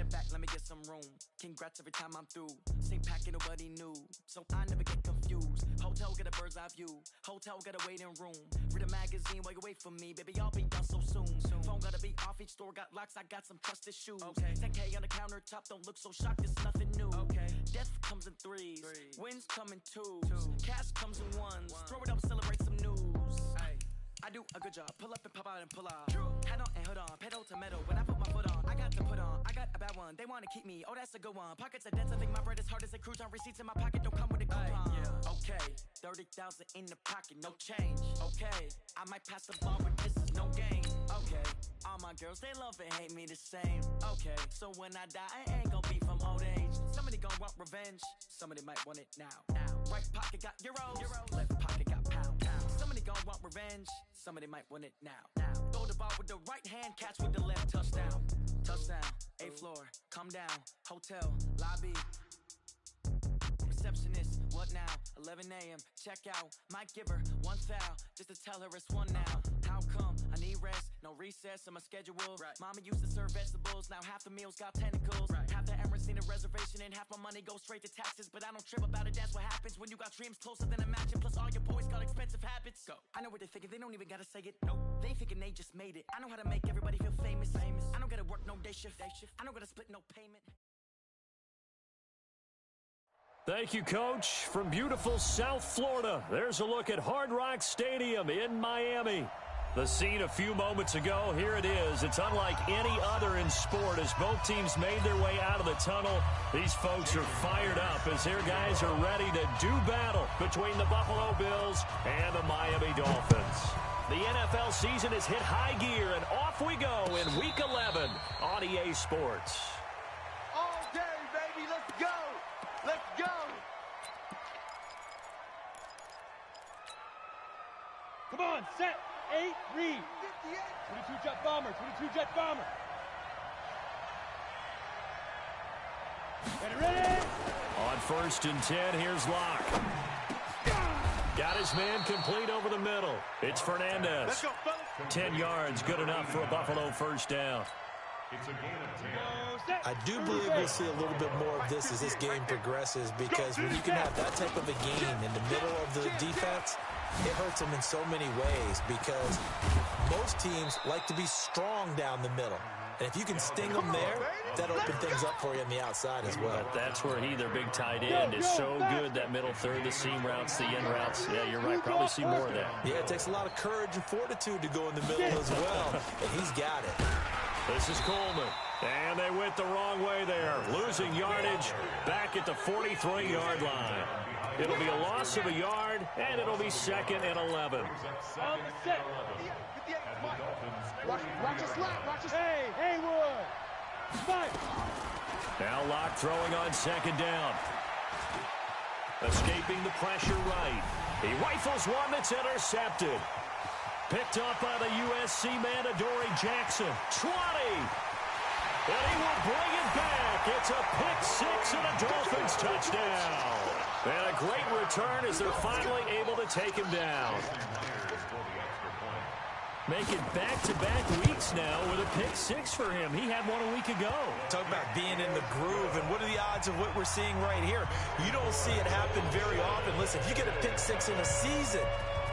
Step back, let me get some room. Congrats every time I'm through. Same packet, nobody knew, so I never get confused. Hotel, get a bird's eye view. Hotel, got a waiting room. Read a magazine while you wait for me, baby, I'll be done so soon. Phone gotta be off, each store got locks, I got some trusted shoes. 10K on the countertop, don't look so shocked, it's nothing new. Death comes in threes, wins come in twos. Cash comes in ones, throw it up, celebrate some news. I do a good job, pull up and pop out and pull out. Head on and hood on, pedal to metal. When I put my foot on, I got to put on. I got a bad one, they wanna keep me, oh that's a good one. Pockets are dense, I think my bread is hard as a crouton. Receipts in my pocket don't come with a coupon. Okay, 30,000 in the pocket, no change. Okay, I might pass the ball, but this is no game. Okay, all my girls, they love and hate me the same. Okay, so when I die, I ain't gon' be from old age. Somebody gon' want revenge, somebody might want it now. Right pocket got euros, left pocket got pound. Somebody gon' want revenge, somebody might want it now. Throw the ball with the right hand, catch with the left, touchdown. Touchdown, 8th floor, come down, hotel, lobby. Receptionist, what now? 11 a.m., check out. Might give her one foul, just to tell her it's one now. How come? I need rest, no recess on my schedule. Mama used to serve vegetables, now half the meals got tentacles. Half the Emirates need a reservation and half my money goes straight to taxes. But I don't trip about it, that's what happens when you got dreams closer than a mansion. Plus all your boys got expensive habits. Go. I know what they're thinking, they don't even gotta say it. Nope. They thinking they just made it. I know how to make everybody feel famous. I don't gotta work no day shift. I don't gotta split no payment. Thank you, Coach. From beautiful South Florida, there's a look at Hard Rock Stadium in Miami. The scene a few moments ago, here it is. It's unlike any other in sport as both teams made their way out of the tunnel. These folks are fired up as their guys are ready to do battle between the Buffalo Bills and the Miami Dolphins. The NFL season has hit high gear, and off we go in Week 11 on EA Sports. All day, baby, let's go! Let's go! Come on, set, 8, read. 22 jet bomber, 22 jet bomber. Ready? On 1st and 10, here's Locke. Got his man complete over the middle. It's Fernandez. Let's go, fellas. 10 yards, good enough for a Buffalo first down. It's a gain of 10. I do believe we'll see a little bit more of this as this game progresses, because when you can have that type of a gain in the middle of the defense, it hurts them in so many ways, because most teams like to be strong down the middle. And if you can sting them there, that opens things up for you on the outside as well. But that's where their big tight end, is so good, that middle third, the seam routes, the in routes. Yeah, you're right. Probably see more of that. Yeah, it takes a lot of courage and fortitude to go in the middle as well, and he's got it. This is Coleman. And they went the wrong way there. Losing yardage back at the 43-yard line. It'll be a loss of a yard, and it'll be 2nd and 11. On the set. Watch your slot, watch your slot. Hey, Haywood. Spike. Now Locke throwing on 2nd down. Escaping the pressure right. He rifles one that's intercepted. Picked up by the USC man, Adoree Jackson. 20. And he will bring it back. It's a pick six and a Dolphins touchdown. And a great return as they're finally able to take him down. Make it back-to-back weeks now with a pick six for him. He had one a week ago. Talk about being in the groove, and what are the odds of what we're seeing right here? You don't see it happen very often. Listen, if you get a pick six in a season,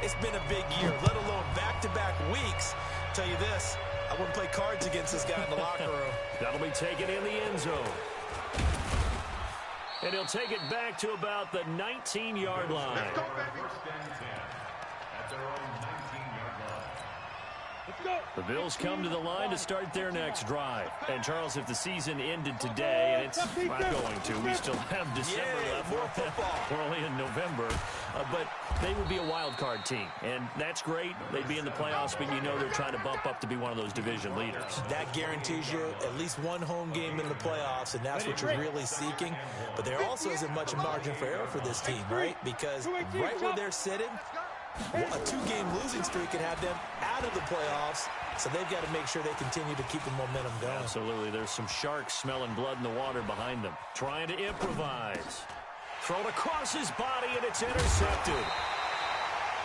it's been a big year, let alone back-to-back weeks. Tell you this, I wouldn't play cards against this guy in the locker room. That'll be taken in the end zone. And he'll take it back to about the 19-yard line. Let's go, baby. At their own 19-yard line. Let's go. The Bills come to the line to start their next drive. And, Charles, if the season ended today, and it's not going to, we still have December left. More football. We're only in November. But they would be a wild card team. And that's great. They'd be in the playoffs, but you know they're trying to bump up to be one of those division leaders. That guarantees you at least one home game in the playoffs, and that's what you're really seeking. But there also isn't much margin for error for this team, right? Because right where they're sitting, a two-game losing streak could have them out of the playoffs, so they've got to make sure they continue to keep the momentum going. Absolutely. There's some sharks smelling blood in the water behind them. Trying to improvise. Thrown across his body, and it's intercepted.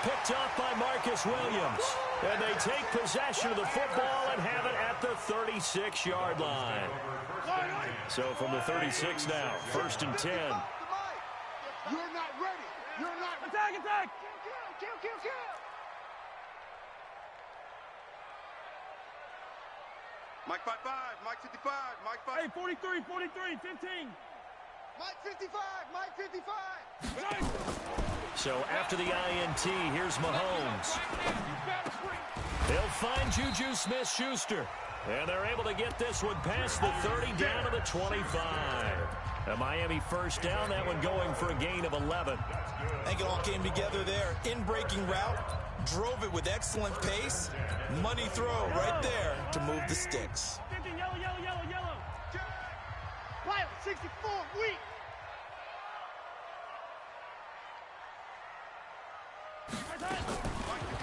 Picked up by Marcus Williams. And they take possession of the football and have it at the 36-yard line. So from the 36 now, 1st and 10. You're not ready. You're not. Attack! Kill. Mike 5-5, Mike 55, Mike 5. Hey, 43, 15. Mike 55, Mike 55. So after the INT, here's Mahomes. They'll find Juju Smith-Schuster. And they're able to get this one past the 30 down to the 25. A Miami first down, that one going for a gain of 11. I think it all came together there. In-breaking route, drove it with excellent pace. Money throw right there to move the sticks. 50, yellow. Pilot 64, weak.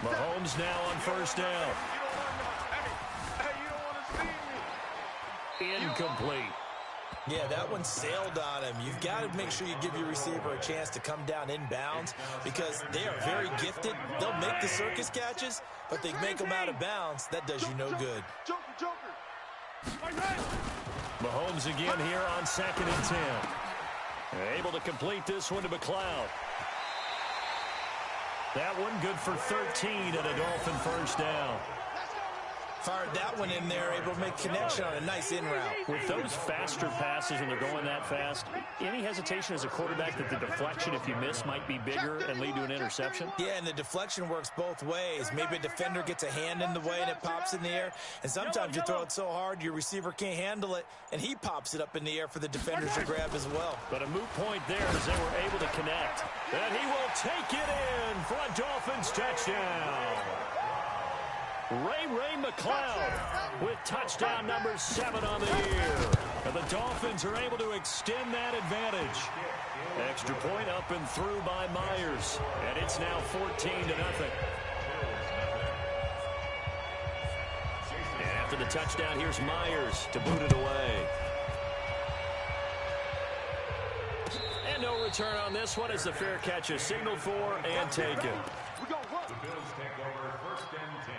Mahomes now on first down. You don't want to see me. Incomplete. Yeah, that one sailed on him. You've got to make sure you give your receiver a chance to come down inbounds because they are very gifted. They'll make the circus catches, but they make them out of bounds. That does you no good. Joker. Mahomes again here on 2nd and 10. Able to complete this one to McLeod. That one good for 13 and a Dolphin first down. Fired that one in there, able to make connection on a nice in route. With those faster passes when they're going that fast, any hesitation as a quarterback that the deflection, if you miss, might be bigger and lead to an interception? Yeah, and the deflection works both ways. Maybe a defender gets a hand in the way and it pops in the air. And sometimes you throw it so hard your receiver can't handle it, and he pops it up in the air for the defenders to grab as well. But a moot point there as they were able to connect. And he will take it in for a Dolphins touchdown. Ray McLeod with touchdown number 7 on the year. And the Dolphins are able to extend that advantage. Extra point up and through by Myers. And it's now 14-0. And after the touchdown, here's Myers to boot it away. And no return on this one as the fair catch is signaled for and taken. The Bills take over 1st and 10.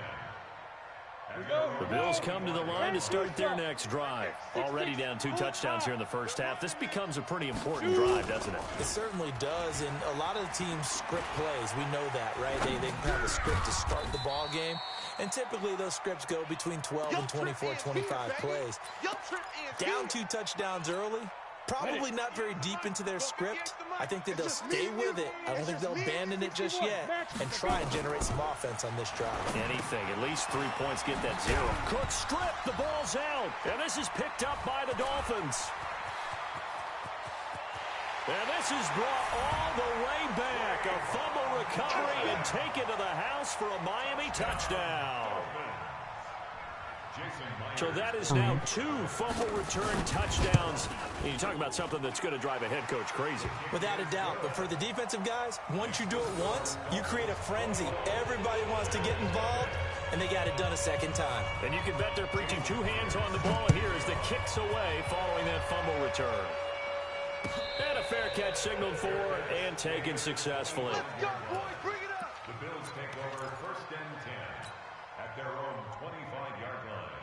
The Bills come to the line to start their next drive. Already down 2 touchdowns here in the first half. This becomes a pretty important drive, doesn't it? It certainly does, and a lot of the teams script plays. We know that, right? They have a script to start the ball game, and typically those scripts go between 12 and 24, 25 plays. Down 2 touchdowns early, probably not very deep into their script. I think that they'll stay with it. I don't think they'll abandon it just yet and try and generate some offense on this drive. Anything, at least 3 points, get that 0. Cook stripped, the ball's out, and this is picked up by the Dolphins. And this is brought all the way back. A fumble recovery and take it to the house for a Miami touchdown. So that is now 2 fumble return touchdowns. And you talk about something that's going to drive a head coach crazy. Without a doubt. But for the defensive guys, once you do it once, you create a frenzy. Everybody wants to get involved, and they got it done a second time. And you can bet they're preaching 2 hands on the ball here as the kick's away following that fumble return. And a fair catch signaled for and taken successfully. Go, boys, bring it up. The Bills take over 1st and 10 at their own 25-yard line.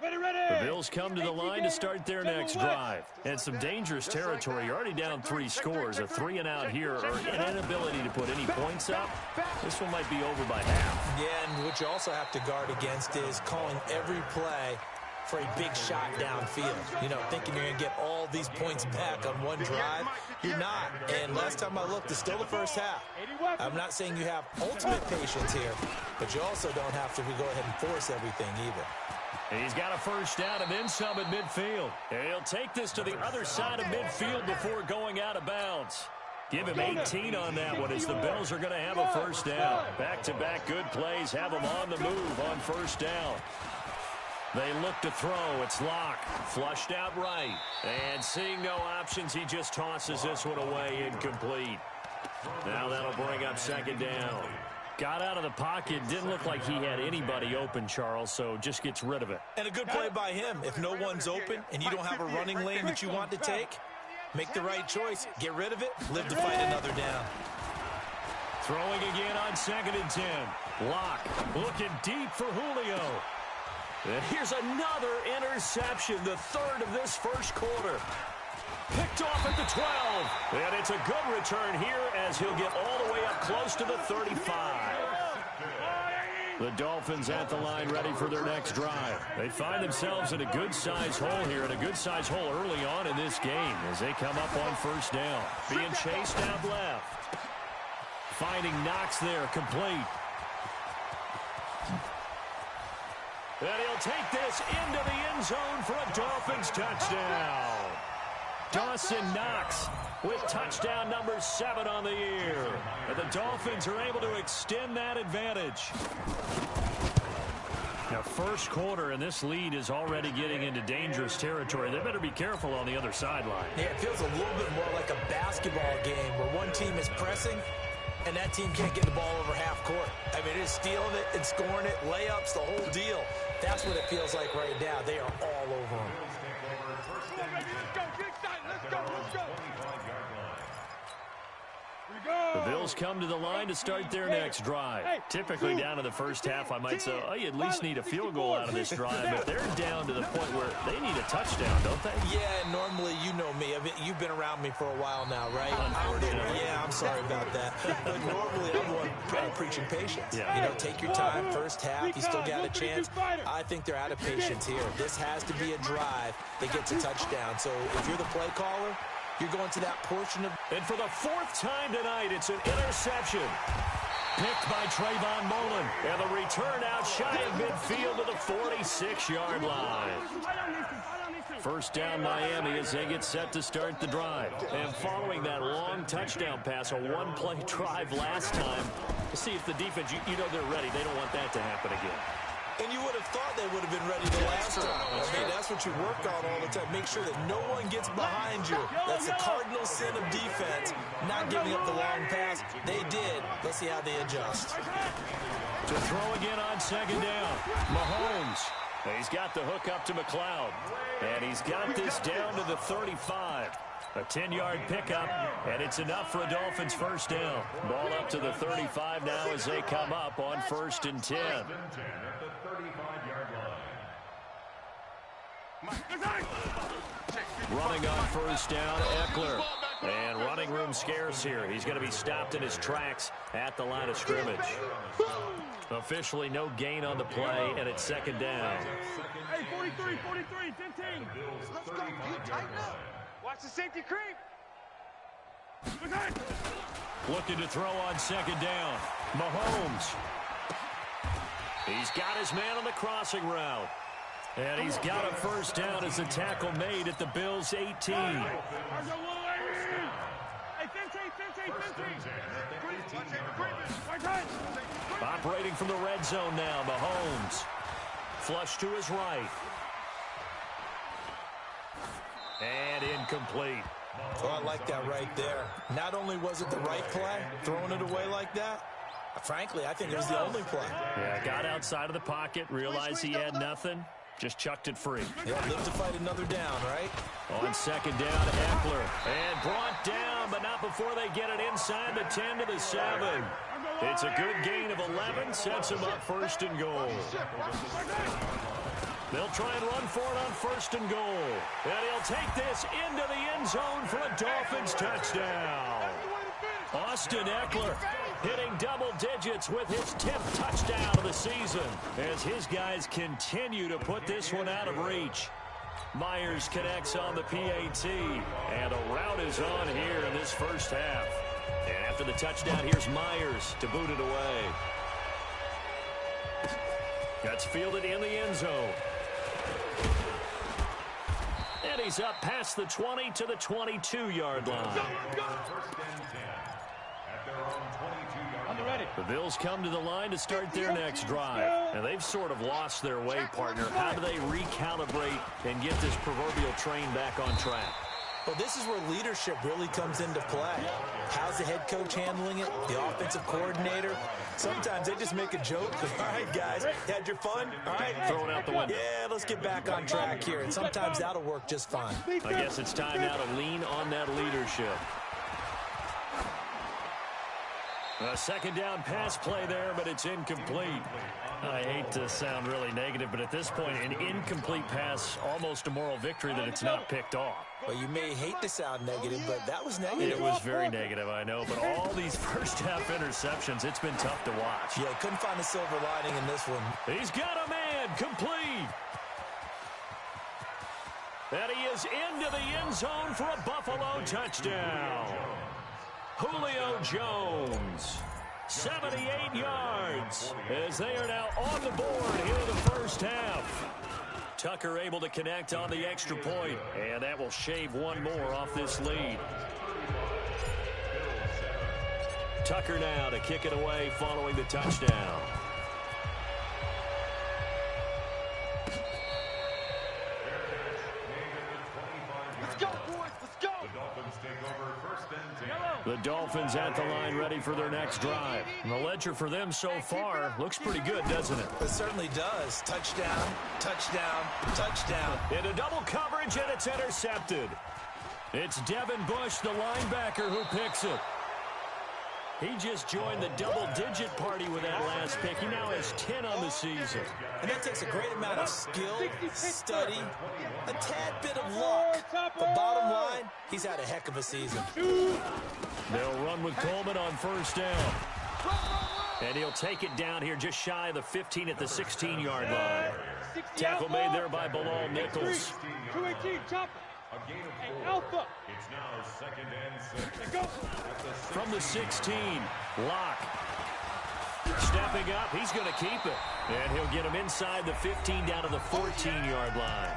The Bills come to the line to start their next drive. And some dangerous territory. You're already down 3 scores. A 3-and-out here or an inability to put any points up. This one might be over by half. Yeah, and what you also have to guard against is calling every play for a big shot downfield. You know, thinking you're going to get all these points back on one drive. You're not. And last time I looked, it's still the first half. I'm not saying you have ultimate patience here, but you also don't have to go ahead and force everything either. He's got a first down and then some at midfield. And he'll take this to the other side of midfield before going out of bounds. Give him 18 on that one as the Bills are going to have a first down. Back-to-back good plays have them on the move on first down. They look to throw. It's Locke. Flushed out right. And seeing no options, he just tosses this one away incomplete. Now that'll bring up 2nd down. Got out of the pocket. Didn't look like he had anybody open, Charles, so just gets rid of it. And a good play by him. If no one's open and you don't have a running lane that you want to take, make the right choice. Get rid of it. Live to fight another down. Throwing again on 2nd and 10. Locke looking deep for Julio. And here's another interception, the third of this first quarter. Picked off at the 12. And it's a good return here as he'll get all the way up close to the 35. The Dolphins at the line ready for their next drive. They find themselves in a good-sized hole here, and a good-sized hole early on in this game as they come up on first down. Being chased out left. Finding Knox there, complete. And he'll take this into the end zone for a Dolphins touchdown. Dawson Knox with touchdown number 7 on the year. And the Dolphins are able to extend that advantage. Now, first quarter, and this lead is already getting into dangerous territory. They better be careful on the other sideline. Yeah, it feels a little bit more like a basketball game where one team is pressing and that team can't get the ball over half court. I mean, it's stealing it and scoring it, layups, the whole deal. That's what it feels like right now. They are all over them. The Bills come to the line to start their next drive. Typically down to the first half, I might say, oh, you at least need a field goal out of this drive, but they're down to the point where they need a touchdown, don't they? Yeah, normally, you know me. I mean, you've been around me for a while now, right? Yeah, I'm sorry about that. But normally, I'm the one preaching patience. Yeah. You know, take your time, first half, you still got a chance. I think they're out of patience here. This has to be a drive that gets a touchdown. So if you're the play caller, you're going to that portion of... And for the 4th time tonight, it's an interception. Picked by Trayvon Mullen. And the return out shy of midfield to the 46-yard line. First down Miami as they get set to start the drive. And following that long touchdown pass, a one-play drive last time, to see if the defense, you know they're ready. They don't want that to happen again. And you would have thought they would have been ready the last time. I mean, that's what you work on all the time. Make sure that no one gets behind you. That's the cardinal sin of defense, not giving up the long pass. They did. Let's see how they adjust. To throw again on 2nd down. Mahomes. He's got the hook up to McLeod. And he's got this down to the 35. A 10-yard pickup, and it's enough for a Dolphins first down. Ball up to the 35 now as they come up on 1st and 10. Running on first down, Eckler. And running room scarce here. He's going to be stopped in his tracks at the line of scrimmage. Officially no gain on the play, and it's 2nd down. Hey, 43, 15. Let's go, Pete, tighten up. Watch the safety creep. Looking to throw on 2nd down. Mahomes. He's got his man on the crossing route. And he's got a first down as a tackle made at the Bills' 18. Hey, 15. Operating from the red zone now, Mahomes. Flush to his right. And incomplete. Oh, I like that right there. Not only was it the right play, throwing it away like that, frankly, I think it was the only play. Yeah, got outside of the pocket, realized he had nothing, just chucked it free. Yeah, live to fight another down, right? On 2nd down, Eckler. And brought down, but not before they get it inside the 10 to the 7. It's a good gain of 11, sets him up 1st and goal. They'll try and run for it on 1st and goal. And he'll take this into the end zone for a Dolphins touchdown. Austin Eckler hitting double digits with his 10th touchdown of the season as his guys continue to put this one out of reach. Myers connects on the PAT, and a rout is on here in this first half. And after the touchdown, here's Myers to boot it away. That's fielded in the end zone. And he's up past the 20 to the 22-yard line. The Bills come to the line to start their next drive. And they've sort of lost their way, partner. How do they recalibrate and get this proverbial train back on track? Well, this is where leadership really comes into play. How's the head coach handling it? The offensive coordinator? Sometimes they just make a joke. All right, guys, had your fun? All right. Throw it out the window. Yeah, let's get back on track here. And sometimes that'll work just fine. I guess it's time now to lean on that leadership. A second down pass play there, but it's incomplete. I hate to sound really negative, but at this point, an incomplete pass, almost a moral victory that it's not picked off. Well, you may hate to sound negative, but that was negative. It was very negative, I know, but all these first-half interceptions, it's been tough to watch. Yeah, couldn't find a silver lining in this one. He's got a man, complete. And he is into the end zone for a Buffalo touchdown. Julio Jones, 78 yards, as they are now on the board here in the first half. Tucker able to connect on the extra point, and that will shave one more off this lead. Tucker now to kick it away following the touchdown. The Dolphins at the line ready for their next drive. And the ledger for them so far looks pretty good, doesn't it? It certainly does. Touchdown, touchdown, touchdown. Into double coverage, and it's intercepted. It's Devin Bush, the linebacker, who picks it. He just joined the double-digit party with that last pick. He now has 10 on the season. And that takes a great amount of skill, study, a tad bit of luck. But bottom line, he's had a heck of a season. They'll run with Coleman on first down. And he'll take it down here just shy of the 15 at the 16-yard line. Tackle made there by Bilal Nichols. 218, chop. And Alpha. It's now second and 6. Go. From the 16, Locke. Stepping up, he's going to keep it. And he'll get him inside the 15 down to the 14-yard line.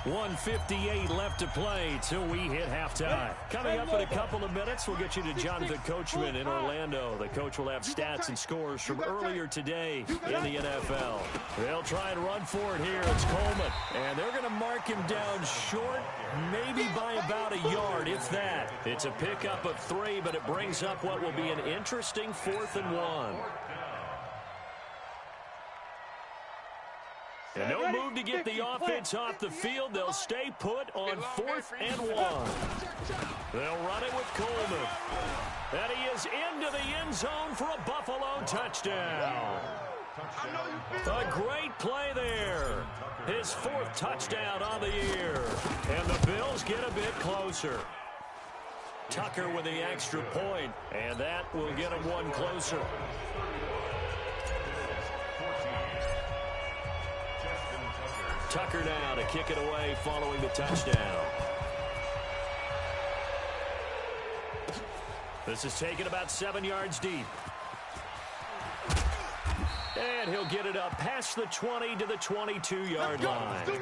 1:58 left to play till we hit halftime. Coming up in a couple of minutes, we'll get you to Jonathan Coachman in Orlando. The coach will have stats and scores from earlier today in the NFL. They'll try and run for it here. It's Coleman. And they're going to mark him down short, maybe by about a yard, if that. It's a pickup of 3, but it brings up what will be an interesting 4th and 1. And no move to get the offense off the field. They'll stay put on 4th and 1. They'll run it with Coleman. And he is into the end zone for a Buffalo touchdown. A great play there. His 4th touchdown on the year. And the Bills get a bit closer. Tucker with the extra point, and that will get him one closer. Tucker now to kick it away following the touchdown. This is taken about 7 yards deep. And he'll get it up past the 20 to the 22-yard line.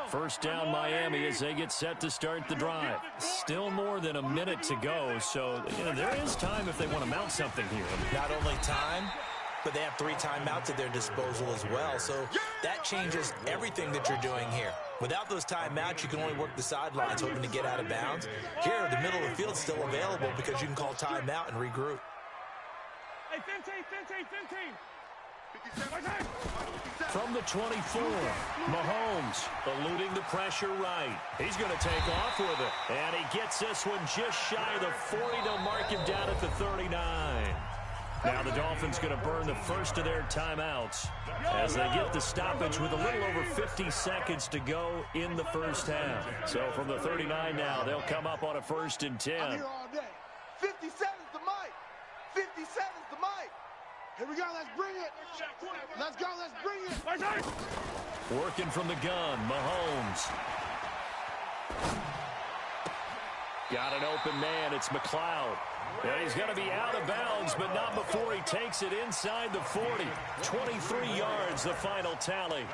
First down Miami as they get set to start the drive. Still more than a minute to go, so there is time if they want to mount something here. Not only time, but they have 3 timeouts at their disposal as well, so that changes everything that you're doing here. Without those timeouts, you can only work the sidelines hoping to get out of bounds. Here, the middle of the field's still available because you can call timeout and regroup. Hey, 15. From the 24, Mahomes eluding the pressure right. He's going to take off with it. And he gets this one just shy of the 40. They'll mark him down at the 39. Now the Dolphins going to burn the first of their timeouts as they get the stoppage with a little over 50 seconds to go in the first half. So from the 39 now, they'll come up on a 1st and 10. I'm here all day. 57's the mic. 57's the mic. Here we go, let's bring it. Let's go, let's bring it. Working from the gun, Mahomes. Got an open man, it's McLeod. And he's going to be out of bounds, but not before he takes it inside the 40. 23 yards, the final tally.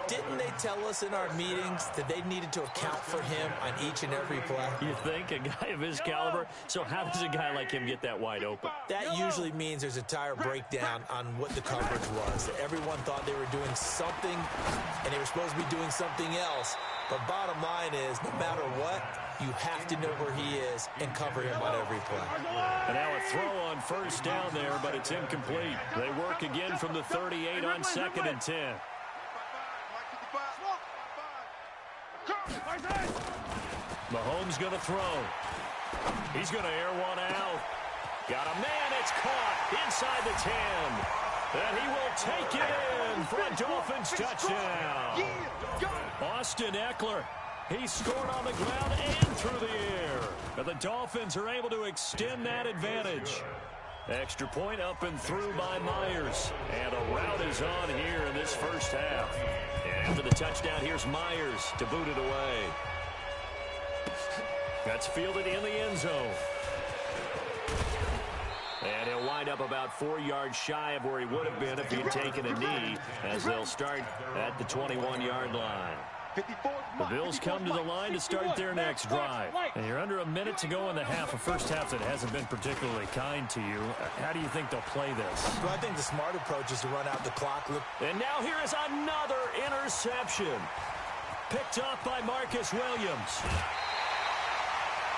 Didn't they tell us in our meetings that they needed to account for him on each and every play? You think? A guy of his caliber? So how does a guy like him get that wide open? That usually means there's a tire breakdown on what the coverage was. Everyone thought they were doing something, and they were supposed to be doing something else. But bottom line is, no matter what, you have to know where he is and cover him on every play. And now a throw on first down there, but it's incomplete. They work again from the 38 on 2nd and 10. Mahomes going to throw. He's going to air one out. Got a man. It's caught inside the 10. And he will take it in for a Dolphins touchdown. Austin Eckler. He scored on the ground and through the air. And the Dolphins are able to extend that advantage. Extra point up and through by Myers. And a rout is on here in this first half. And after the touchdown, here's Myers to boot it away. That's fielded in the end zone. And he'll wind up about 4 yards shy of where he would have been if he had taken a knee, as they'll start at the 21-yard line. The Bills come to the line to start their next drive. And you're under a minute to go in the half, a first half that hasn't been particularly kind to you. How do you think they'll play this? Well, I think the smart approach is to run out the clock. And now here is another interception. Picked off by Marcus Williams.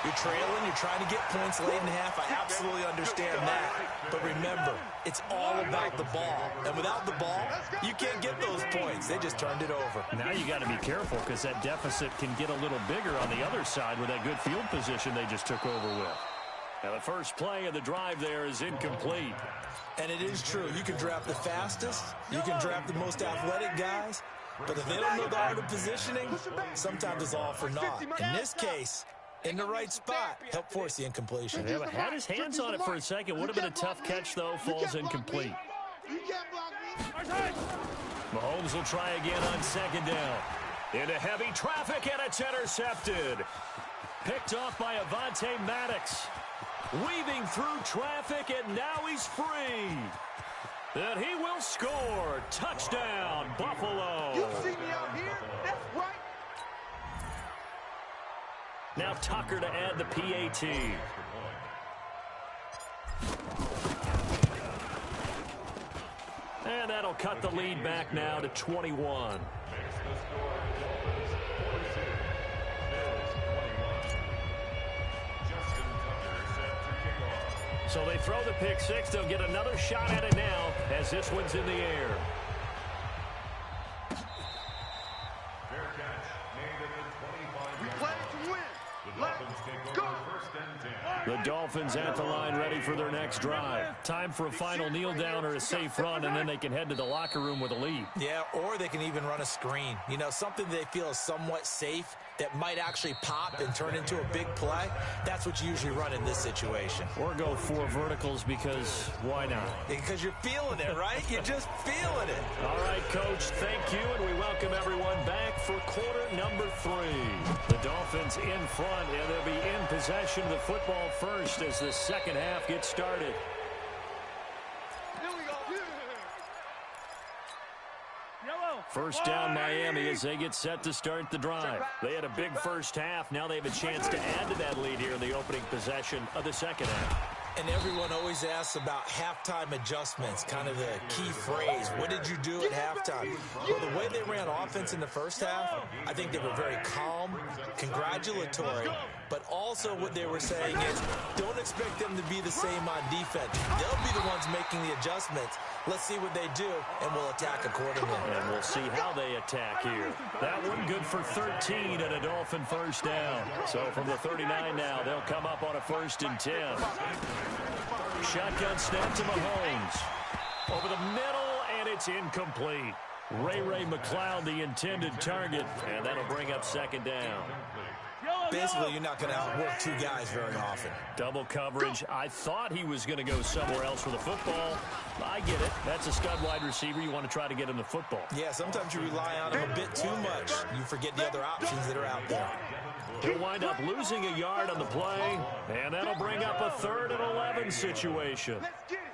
You're trailing, you're trying to get points late in the half. I absolutely understand that. But remember, it's all about the ball. And without the ball, you can't get those points. They just turned it over. Now you got to be careful because that deficit can get a little bigger on the other side with that good field position they just took over with. Now the first play of the drive there is incomplete. And it is true. You can draft the fastest. You can draft the most athletic guys. But if they don't know the art of positioning, sometimes it's all for naught. In this case, in the right spot, help force the incompletion. Yeah, but had his hands on it for a second. Would have been a tough catch, though. Falls incomplete. Mahomes will try again on second down. Into heavy traffic, and it's intercepted. Picked off by Avonte Maddox. Weaving through traffic, and now he's free. And he will score. Touchdown, Buffalo. You see me out here? That's right. Now Tucker to add the PAT. And that'll cut the lead back now to 21. So they throw the pick six. They'll get another shot at it now as this one's in the air. The Dolphins at the line ready for their next drive. Time for a final kneel down or a safe run, and then they can head to the locker room with a lead. Yeah, or they can even run a screen. You know, something they feel is somewhat safe that might actually pop and turn into a big play. That's what you usually run in this situation. Or go 4 verticals because why not? Because you're feeling it, right? You're just feeling it. All right, Coach, thank you, and we welcome everyone back for quarter number 3. The Dolphins in front, and they'll be in possession of the football first as the second half gets started. First down Miami as they get set to start the drive. They had a big first half. Now they have a chance to add to that lead here in the opening possession of the second half. And everyone always asks about halftime adjustments, kind of the key phrase. What did you do at halftime? Well, the way they ran offense in the first half, I think they were very calm, congratulatory, but also what they were saying is don't expect them to be the same on defense. They'll be the ones making the adjustments. Let's see what they do, and we'll attack accordingly. And we'll see how they attack here. That one good for 13 and a Dolphin first down. So from the 39 now, they'll come up on a 1st and 10. Shotgun snap to Mahomes. Over the middle, and it's incomplete. Ray McCloud, the intended target, and that'll bring up second down. Basically, you're not going to outwork 2 guys very often. Double coverage. I thought he was going to go somewhere else with the football. I get it. That's a stud wide receiver. You want to try to get him the football. Yeah, sometimes you rely on him a bit too much. You forget the other options that are out there. He'll wind up losing a yard on the play, and that'll bring up a 3rd and 11 situation. Let's get it.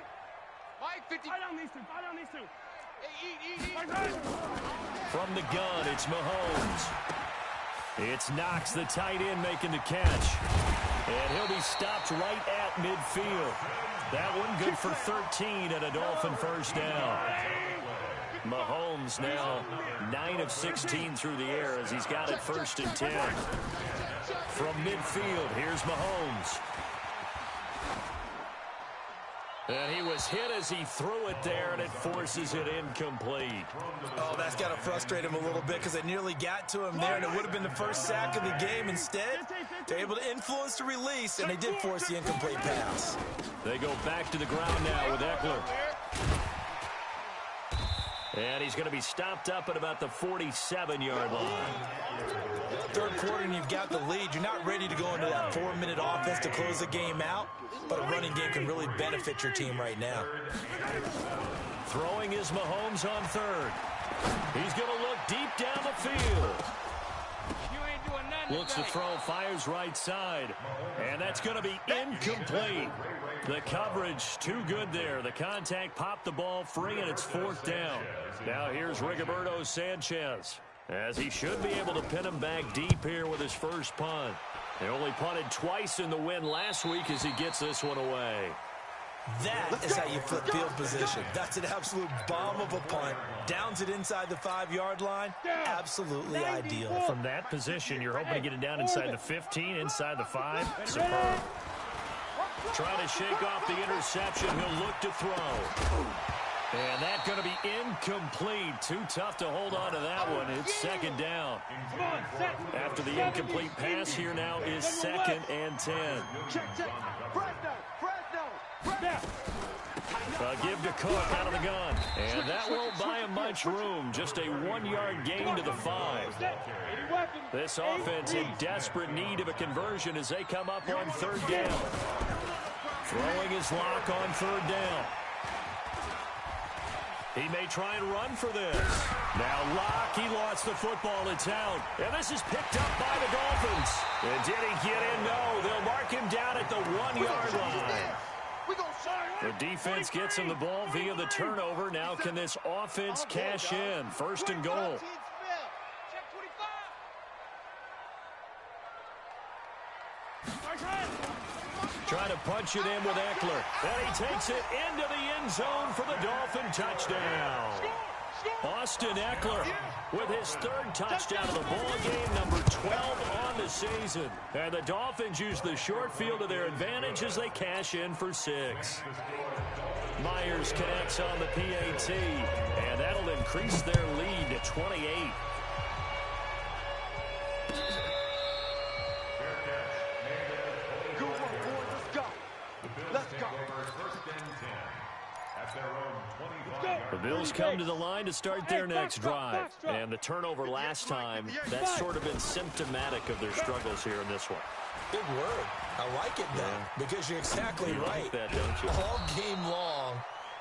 Mike, 50. Fight on these two. Fight on these two. Hey, eat. From the gun, it's Mahomes. It's Knox, the tight end, making the catch. And he'll be stopped right at midfield. That one good for 13 and a Dolphin first down. Mahomes now 9 of 16 through the air as he's got it 1st and 10. From midfield, here's Mahomes. And he was hit as he threw it there, and it forces it incomplete. Oh, that's got to frustrate him a little bit because they nearly got to him there, and it would have been the first sack of the game. Instead, They're able to influence the release, and they did force the incomplete pass. They go back to the ground now with Eckler. And he's going to be stopped up at about the 47-yard line. Third quarter, and you've got the lead. You're not ready to go into that 4-minute offense to close the game out, but a running game can really benefit your team right now. Throwing is Mahomes on third. He's going to look deep down the field. Looks to throw, fires right side. And that's going to be incomplete. The coverage too good there. The contact popped the ball free, and it's fourth down. Now here's Rigoberto Sanchez, as he should be able to pin him back deep here with his first punt. He only punted twice in the win last week as he gets this one away. That is how you flip field position. That's an absolute bomb of a punt. Downs it inside the 5-yard line. Absolutely ideal. From that position, you're hoping to get it down inside the 15, inside the 5. Superb. Trying to shake off the interception. He'll look to throw. And that's going to be incomplete. Too tough to hold on to that one. It's second down. After the incomplete pass, here now is 2nd and 10. Give to Cook out of the gun. And that won't buy him much room. Just a 1-yard gain to the 5. This offense in desperate need of a conversion as they come up on third down. Throwing his Lock on third down. He may try and run for this. Now Lock, he lost the football. It's out. And this is picked up by the Dolphins. And did he get in? No. They'll mark him down at the 1-yard line. The defense gets him the ball via the turnover. Now can this offense cash in? First and goal. Trying to punch it in with Eckler. And he takes it into the end zone for the Dolphin touchdown. Austin Eckler with his third touchdown of the ball game, number 12 on the season. And the Dolphins use the short field to their advantage as they cash in for 6. Myers connects on the PAT, and that'll increase their lead to 28. The Bills come to the line to start their next drive. And the turnover last time, that's sort of been symptomatic of their struggles here in this one. Big word. I like it now, because you're exactly right. Like that, don't you? All game long,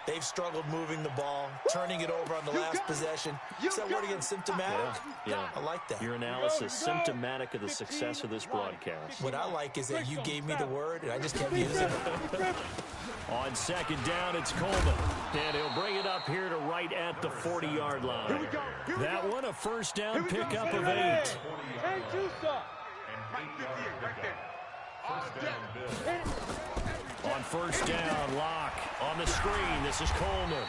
they've struggled moving the ball, turning it over on the last possession. Is that word again, symptomatic? Yeah. I like that. Your analysis, symptomatic of the success of this broadcast. What I like is that you gave me the word, and I just kept using it. On second down, it's Coleman. And he'll bring it up here to right at the 40-yard line. That one, a first down pickup of 8. On first down, Lock on the screen. This is Coleman.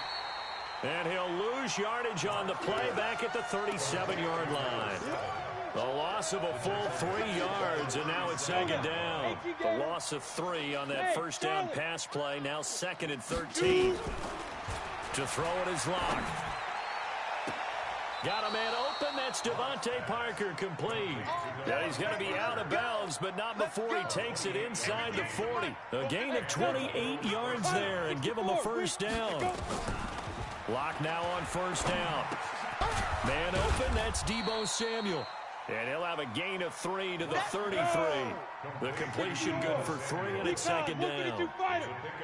And he'll lose yardage on the play back at the 37-yard line. The loss of a full 3 yards, and now it's second down. The loss of 3 on that first down pass play. Now 2nd and 13. To throw it is Lock. Got a man open. That's Devontae Parker, complete. Now he's going to be out of bounds, but not before he takes it inside the 40. A gain of 28 yards there, and give him a first down. Lock now on first down. Man open. That's Deebo Samuel. And he'll have a gain of 3 to the 33. The completion good for 3, and it's second down.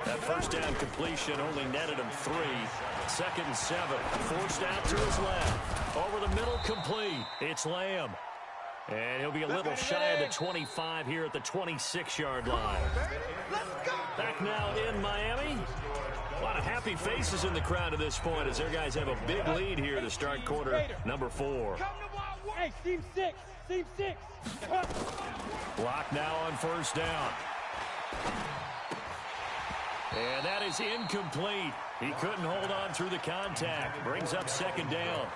That first down completion only netted him 3. 2nd and 7. Forced out to his left. Over the middle, complete. It's Lamb. And he'll be a little shy of the 25 here at the 26-yard line. Back now in Miami. A lot of happy faces in the crowd at this point as their guys have a big lead here to start quarter number 4. Hey, team 6. Team 6. Lock now on first down. And that is incomplete. He couldn't hold on through the contact. Brings up second down.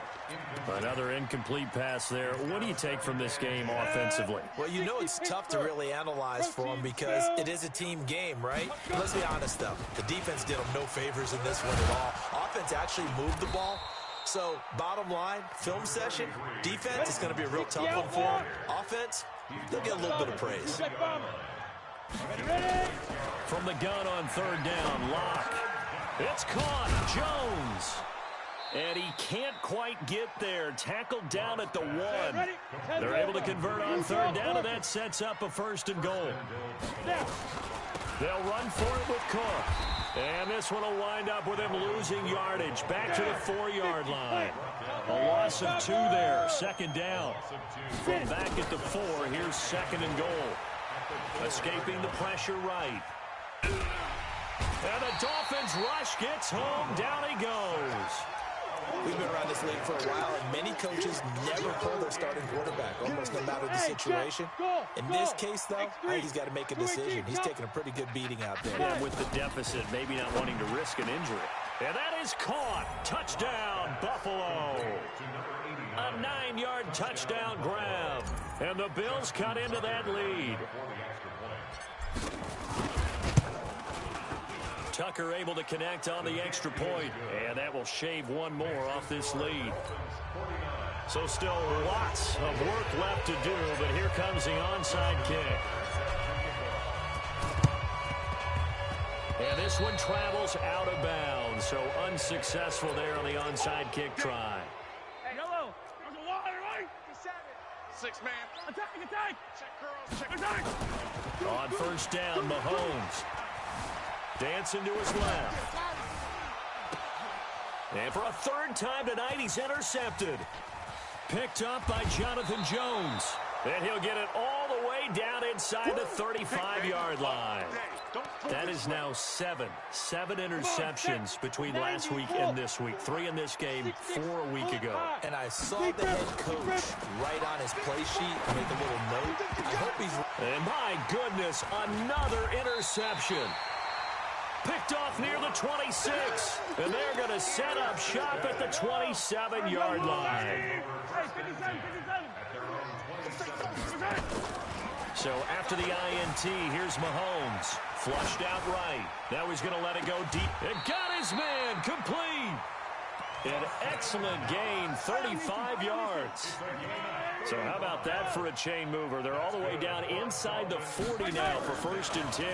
Another incomplete pass there. What do you take from this game offensively? Well, you know it's tough to really analyze for them because it is a team game, right? Let's be honest, though. The defense did them no favors in this one at all. Offense actually moved the ball. So, bottom line, film session, defense is going to be a real tough one for them. Offense, they'll get a little bit of praise. From the gun on third down, Locke. It's caught. Jones. And he can't quite get there. Tackled down at the 1. They're able to convert on third down, and that sets up a 1st and goal. They'll run for it with Cook. And this one will wind up with him losing yardage. Back to the 4-yard line. A loss of 2 there. 2nd down. From back at the 4, here's 2nd and goal. Escaping the pressure right. And the Dolphins rush gets home. Down he goes. We've been around this league for a while, and many coaches never pull their starting quarterback, almost no matter the situation. In this case, though, I think he's got to make a decision. He's taking a pretty good beating out there. Yeah, with the deficit, maybe not wanting to risk an injury. And that is caught. Touchdown, Buffalo. A 9-yard touchdown grab. And the Bills cut into that lead. Tucker able to connect on the extra point, and that will shave one more off this lead. So still lots of work left to do, but here comes the onside kick. And this one travels out of bounds, so unsuccessful there on the onside kick try. Hey, yellow. There's a wall, right? 6-man. Attack. Check, girls. Check. Attack. On first down, Mahomes. Dancing to his left. And for a 3rd time tonight, he's intercepted. Picked up by Jonathan Jones. And he'll get it all the way down inside the 35-yard line. That is now 7 interceptions between last week and this week. 3 in this game, 4 a week ago. And I saw the head coach write on his play sheet, make a little note. I hope he's... And my goodness, another interception. Picked off near the 26. And they're going to set up shop at the 27-yard line. So after the INT, here's Mahomes. Flushed out right. Now he's going to let it go deep. And got his man complete. An excellent gain, 35 yards. So how about that for a chain mover? They're all the way down inside the 40 now for 1st and 10.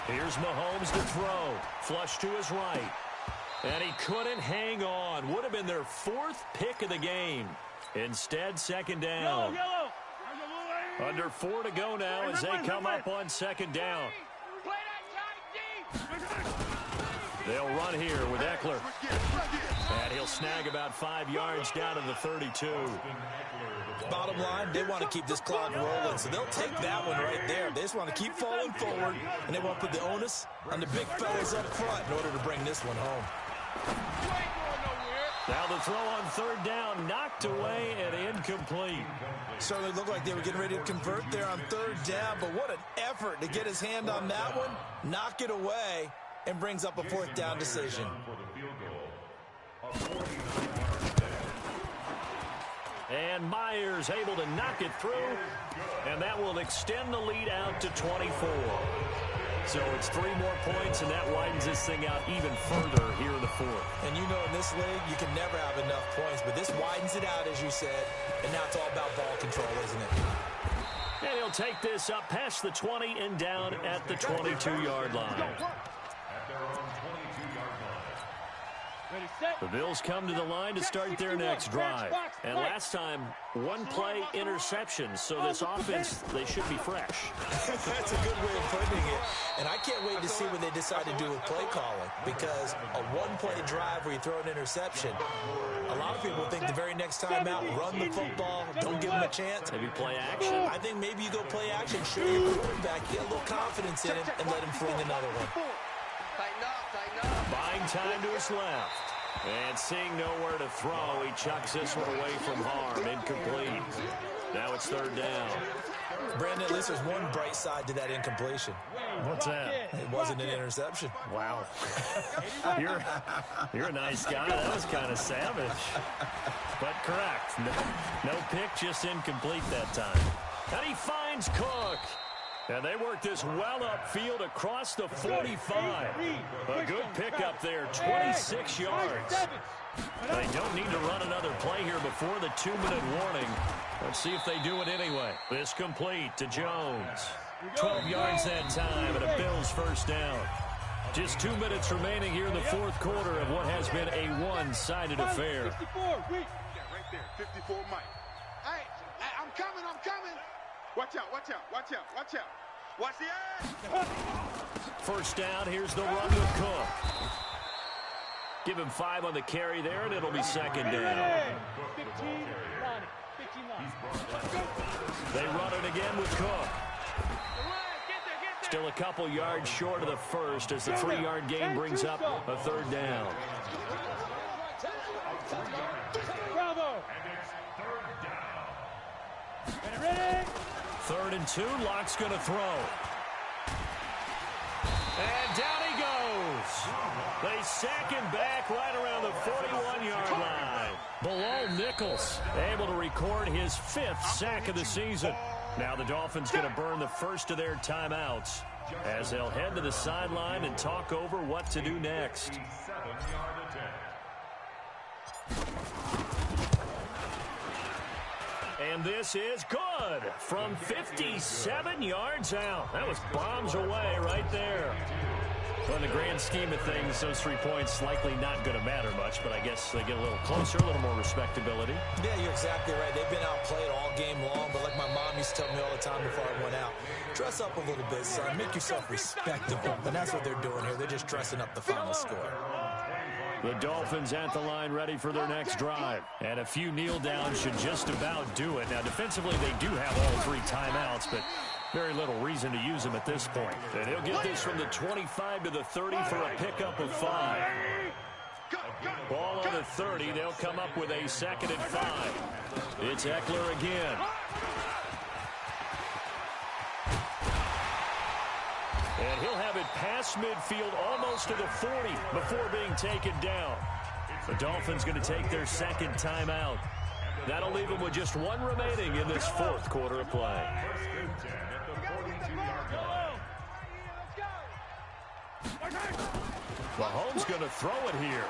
Here's Mahomes to throw. Flush to his right. And he couldn't hang on. Would have been their 4th pick of the game. Instead, 2nd down. Under 4 to go now as they come up on 2nd down. They'll run here with Eckler. And he'll snag about 5 yards down to the 32. Bottom line, they want to keep this clock rolling, so they'll take that one right there. They just want to keep falling forward, and they want to put the onus on the big fellas up front in order to bring this one home. Now the throw on 3rd down, knocked away and incomplete. Certainly looked like they were getting ready to convert there on 3rd down, but what an effort to get his hand on that one, knock it away, and brings up a 4th down decision. And Myers able to knock it through, and that will extend the lead out to 24. So it's 3 more points, and that widens this thing out even further here in the 4th. And you know in this league, you can never have enough points, but this widens it out, as you said, and now it's all about ball control, isn't it? And he'll take this up past the 20 and down at the 22-yard line. The Bills come to the line to start their next drive. And last time, 1-play interception. So this offense, they should be fresh. That's a good way of putting it. And I can't wait to see what they decide to do with play calling. Because a 1-play drive where you throw an interception, a lot of people think the very next time out, run the football, don't give them a chance. Maybe play action. I think maybe you go play action, show your quarterback, get a little confidence in him, and let him fling another one. Buying time to his left. And seeing nowhere to throw, he chucks this one away from harm. Incomplete. Now it's 3rd down. Brandon, at least there's one bright side to that incompletion. What's that? It wasn't an interception. Wow. You're a nice guy. That was kind of savage. But correct. No pick, just incomplete that time. And he finds Cook. And they work this well upfield across the 45. A good pickup there, 26 yards. They don't need to run another play here before the 2-minute warning. Let's see if they do it anyway. This complete to Jones. 12 yards that time, and a Bills first down. Just 2 minutes remaining here in the fourth quarter of what has been a one-sided affair. 54, wait. Yeah, right there, 54 Mike. Hey, I'm coming. Watch out. Watch the edge. First down, here's the run with Cook. Give him 5 on the carry there, and it'll be second down. 15 line. They run it again with Cook. Still a couple yards short of the first as the 3-yard gain brings up a third down. Bravo. Ready. 3rd and 2, Locke's going to throw. And down he goes. They sack him back right around the 41-yard line. Bilal Nichols able to record his 5th sack of the season. Now the Dolphins going to burn the first of their timeouts as they'll head to the sideline and talk over what to do next. And this is good from 57 yards out. That was bombs away right there. Well, in the grand scheme of things, those 3 points likely not going to matter much, but I guess they get a little closer, a little more respectability. Yeah, you're exactly right. They've been outplayed all game long, but like my mom used to tell me all the time before I went out, dress up a little bit, son. Make yourself respectable. And that's what they're doing here. They're just dressing up the final score. The Dolphins at the line ready for their next drive. And a few kneel downs should just about do it. Now, defensively, they do have all 3 timeouts, but very little reason to use them at this point. And he'll get this from the 25 to the 30 for a pickup of 5. Ball on the 30. They'll come up with a 2nd and 5. It's Eckler again. And he'll have it past midfield almost to the 40 before being taken down. The Dolphins going to take their 2nd timeout. That'll leave them with just 1 remaining in this 4th quarter of play. Mahomes going to throw it here.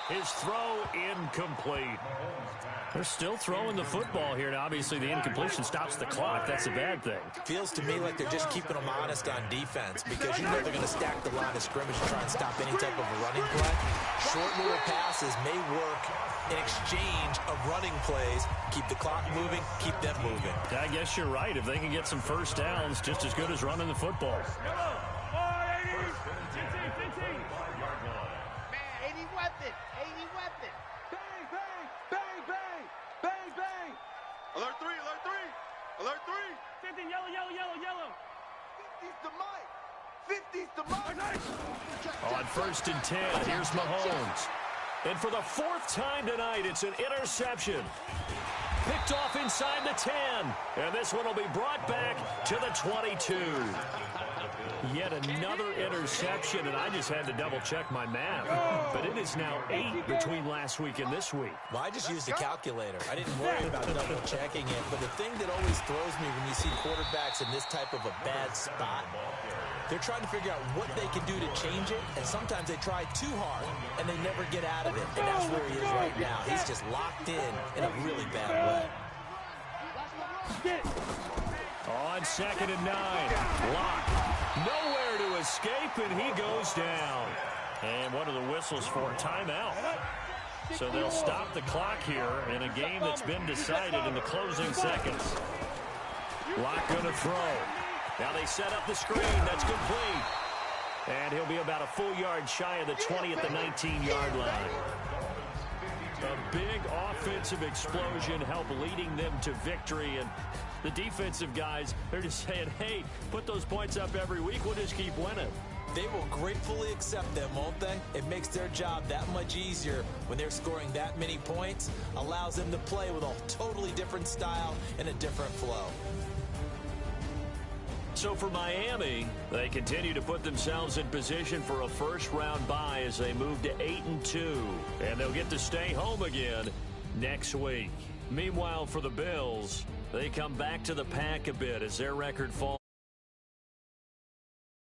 His throw incomplete. They're still throwing the football here. Now, obviously, the incompletion stops the clock. That's a bad thing. Feels to me like they're just keeping them honest on defense because you know they're going to stack the line of scrimmage and try and stop any type of a running play. Short little passes may work in exchange of running plays. Keep the clock moving, keep them moving. I guess you're right. If they can get some first downs, just as good as running the football. Alert 3. 15, yellow. 50's the Mike. On 1st and 10, here's Mahomes. And for the 4th time tonight, it's an interception. Picked off inside the 10. And this one will be brought back to the 22. Yet another interception, and I just had to double-check my math. But it is now 8 between last week and this week. Well, I just used a calculator. I didn't worry about double-checking it. But the thing that always throws me when you see quarterbacks in this type of a bad spot, they're trying to figure out what they can do to change it, and sometimes they try too hard, and they never get out of it. And that's where he is right now. He's just locked in a really bad way. On 2nd and 9, Locke. Nowhere to escape, and he goes down. And what are the whistles for? Timeout. So they'll stop the clock here in a game that's been decided in the closing seconds. Locke going to throw. Now they set up the screen. That's complete. And he'll be about a full yard shy of the 20 at the 19-yard line. A big offensive explosion helped leading them to victory. And the defensive guys, they're just saying, hey, put those points up every week. We'll just keep winning. They will gratefully accept them, won't they? It makes their job that much easier when they're scoring that many points. Allows them to play with a totally different style and a different flow. So for Miami, they continue to put themselves in position for a first-round bye as they move to 8-2. And they'll get to stay home again next week. Meanwhile, for the Bills, they come back to the pack a bit as their record falls.